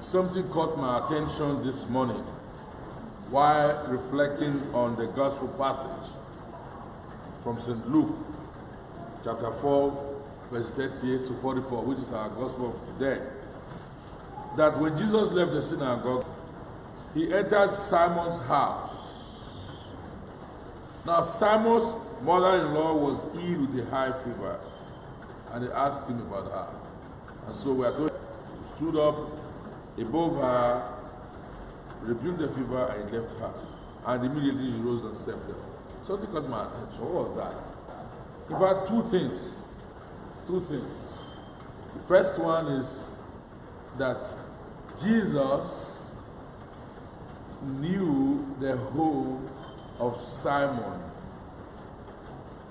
Something caught my attention this morning while reflecting on the gospel passage from St. Luke, chapter 4, verse 38 to 44, which is our gospel of today. That when Jesus left the synagogue, he entered Simon's house. Now, Simon's mother-in-law was ill with a high fever, and they asked him about her. And so we are told he stood up above her, rebuked the fever, and left her. And immediately he rose and served them. Something caught my attention. What was that? In fact, two things. The first one is that Jesus knew the home of Simon,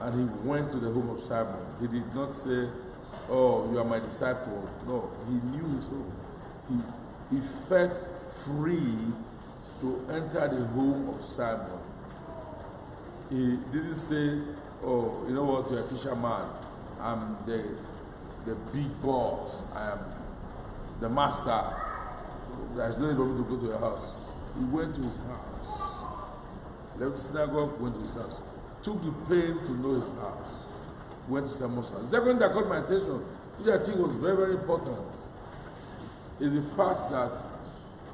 and he went to the home of Simon. He did not say, "Oh, you are my disciple." No, he knew his home. He felt free to enter the home of Simon. He didn't say, "Oh, you know what, you're a fisherman. I'm the big boss. I am the master. There's no need for me to go to your house." He went to his house. Left the synagogue, went to his house. Took the pain to know his house. Went to Simon's house. The second that caught my attention, which I think was very, very important, is the fact that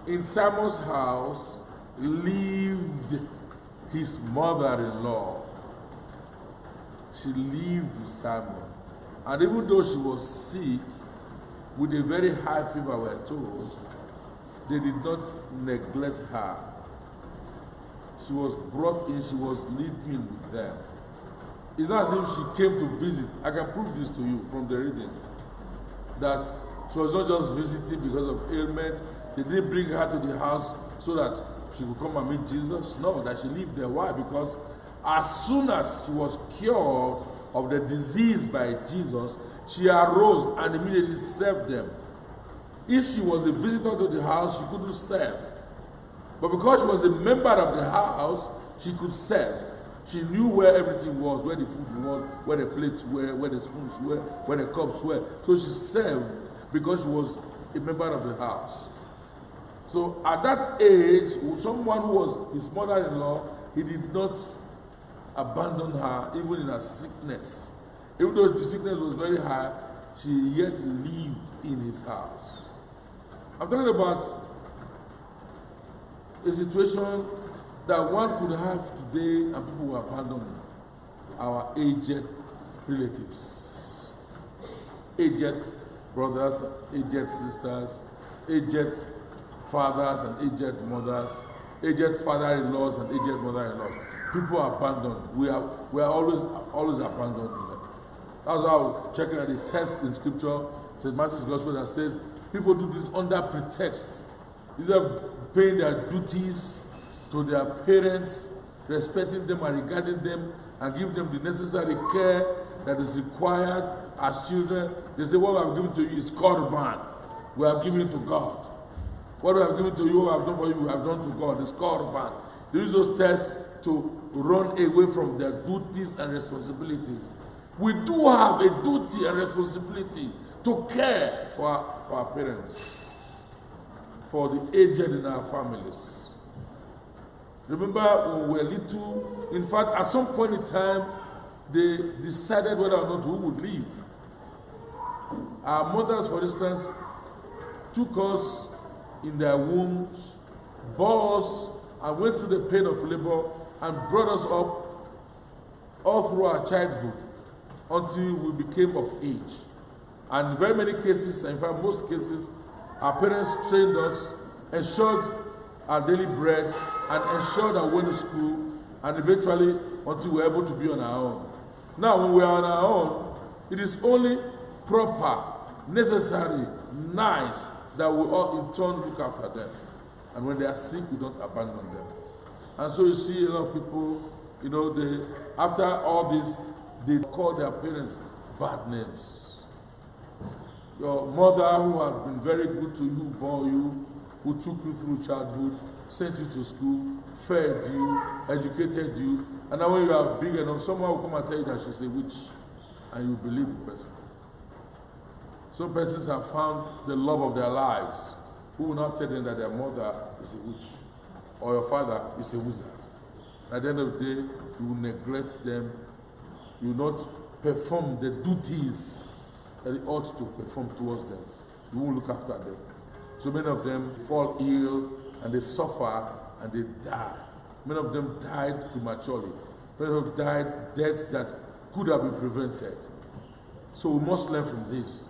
in Simon's house lived his mother-in-law. She lived with Simon. And even though she was sick, with a very high fever, we're told, they did not neglect her. She was brought in, she was living with them. It's not as if she came to visit. I can prove this to you from the reading. That she was not just visiting because of ailment. They didn't bring her to the house so that she could come and meet Jesus. No, that she lived there. Why? Because as soon as she was cured of the disease by Jesus, she arose and immediately served them. If she was a visitor to the house, she couldn't serve. But because she was a member of the house, she could serve. She knew where everything was, where the food was, where the plates were, where the spoons were, where the cups were. So she served because she was a member of the house. So at that age, someone who was his mother-in-law, he did not abandon her even in her sickness. Even though the sickness was very high, she yet lived in his house. I'm talking about a situation that one could have today and people will abandon our aged relatives. Aged brothers, aged sisters, aged fathers and aged mothers, aged father-in-laws and aged mother-in-laws. People are abandoned. We are always abandoning them. That's how checking at the text in Scripture, St. Matthew's Gospel, that says people do this under pretext. Instead of paying their duties to their parents, respecting them and regarding them, and give them the necessary care that is required as children, they say, "What we have given to you is Korban. We have given to God. What we have given to you, we have done for you, we have done to God. It's Korban." They use those texts to run away from their duties and responsibilities. We do have a duty and responsibility to care for our parents, for the aged in our families. Remember when we were little, in fact, at some point in time, they decided whether or not who would live. Our mothers, for instance, took us in their wombs, bore us, and went through the pain of labor, and brought us up all through our childhood until we became of age. And in very many cases, in fact most cases, our parents trained us, ensured our daily bread, and ensured that we went to school, and eventually until we were able to be on our own. Now, when we are on our own, it is only proper, necessary, nice that we all in turn look after them. And when they are sick, we don't abandon them. And so you see a lot of people, after all this, they call their parents bad names. Your mother, who had been very good to you, bore you, who took you through childhood, sent you to school, fed you, educated you, and now when you are big enough, someone will come and tell you that she's a witch, and you believe the person. Some persons have found the love of their lives who will not tell them that their mother is a witch or your father is a wizard. At the end of the day, you will neglect them. You will not perform the duties that you ought to perform towards them. You won't look after them. So many of them fall ill and they suffer and they die. Many of them died prematurely. Many of them died deaths that could have been prevented. So we must learn from this.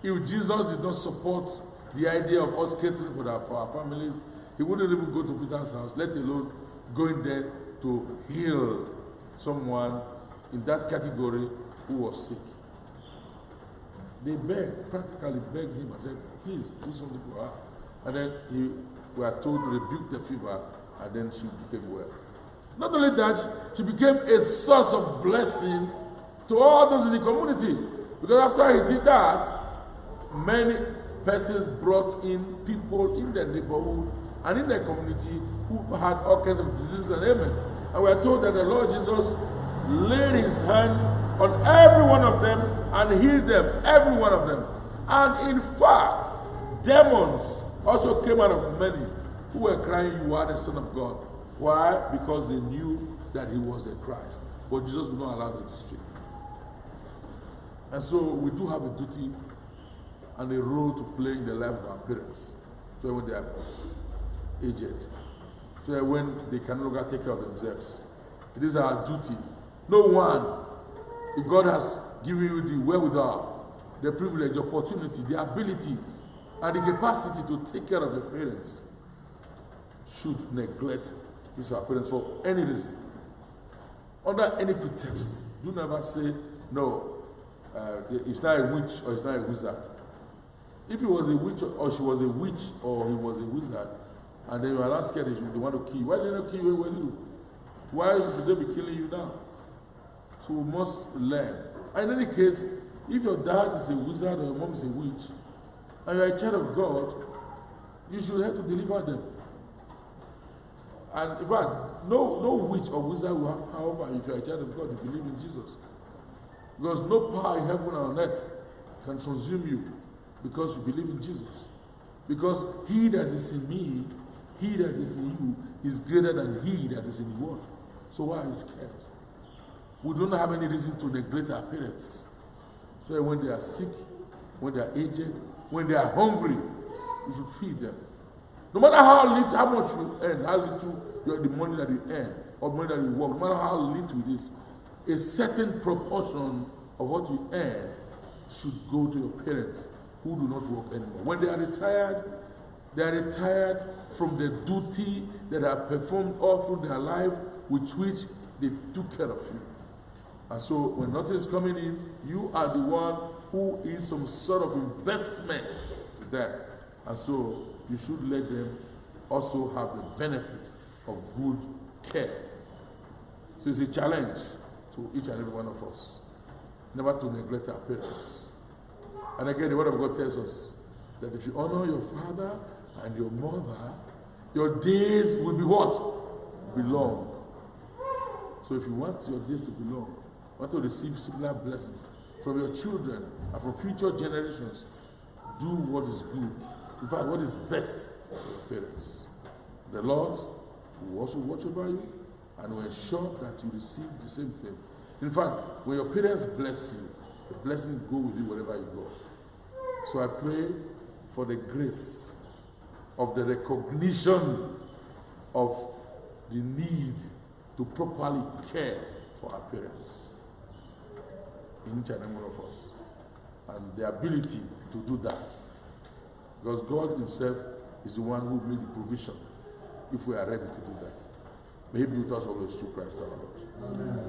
If Jesus did not support the idea of us catering for our families, he wouldn't even go to Peter's house, let alone going there to heal someone in that category who was sick. They practically begged him and said, please do something for her. And then we are told to rebuke the fever, and then she became well. Not only that, she became a source of blessing to all those in the community. Because after he did that, many persons brought in people in their neighborhood and in their community who had all kinds of diseases and ailments. And we are told that the Lord Jesus laid his hands on every one of them and healed them, every one of them. And in fact, demons also came out of many who were crying, you are the Son of God. Why? Because they knew that he was the Christ. But Jesus would not allow them to speak. And so we do have a duty and a role to play in the life of our parents. So when they are aged, so when they can no longer take care of themselves. It is our duty. No one, if God has given you the wherewithal, the privilege, the opportunity, the ability, and the capacity to take care of your parents, should neglect these our parents for any reason. Under any pretext. Do never say, no, it's not a witch or it's not a wizard. If he was a witch or she was a witch or he was a wizard, and then you are not scared they want to kill you, why did they not kill you when you? Why should they be killing you now? So we must learn. And in any case, if your dad is a wizard or your mom is a witch, and you are a child of God, you should have to deliver them. And in fact, no witch or wizard will have power if you are a child of God, you believe in Jesus. Because no power in heaven and on earth can consume you because you believe in Jesus. Because he that is in me, he that is in you, is greater than he that is in the world. So why are you scared? We don't have any reason to neglect our parents. So when they are sick, when they are aged, when they are hungry, we should feed them. No matter how much you earn, how little the money that you earn, or money that you work, no matter how little it is, a certain proportion of what you earn should go to your parents who do not work anymore. When they are retired from the duty that are performed all through their life, with which they took care of you. And so when nothing is coming in, you are the one who is some sort of investment to them. And so you should let them also have the benefit of good care. So it's a challenge to each and every one of us, never to neglect our parents. And again, the Word of God tells us that if you honor your father and your mother, your days will be what? Be long. So if you want your days to be long, want to receive similar blessings from your children and from future generations, do what is good. In fact, what is best for your parents. The Lord will also watch over you and will ensure that you receive the same thing. In fact, when your parents bless you, the blessing will go with you wherever you go. So I pray for the grace of the recognition of the need to properly care for our parents in each and every one of us, and the ability to do that. Because God himself is the one who made the provision if we are ready to do that. May he be with us always through Christ our Lord. Amen.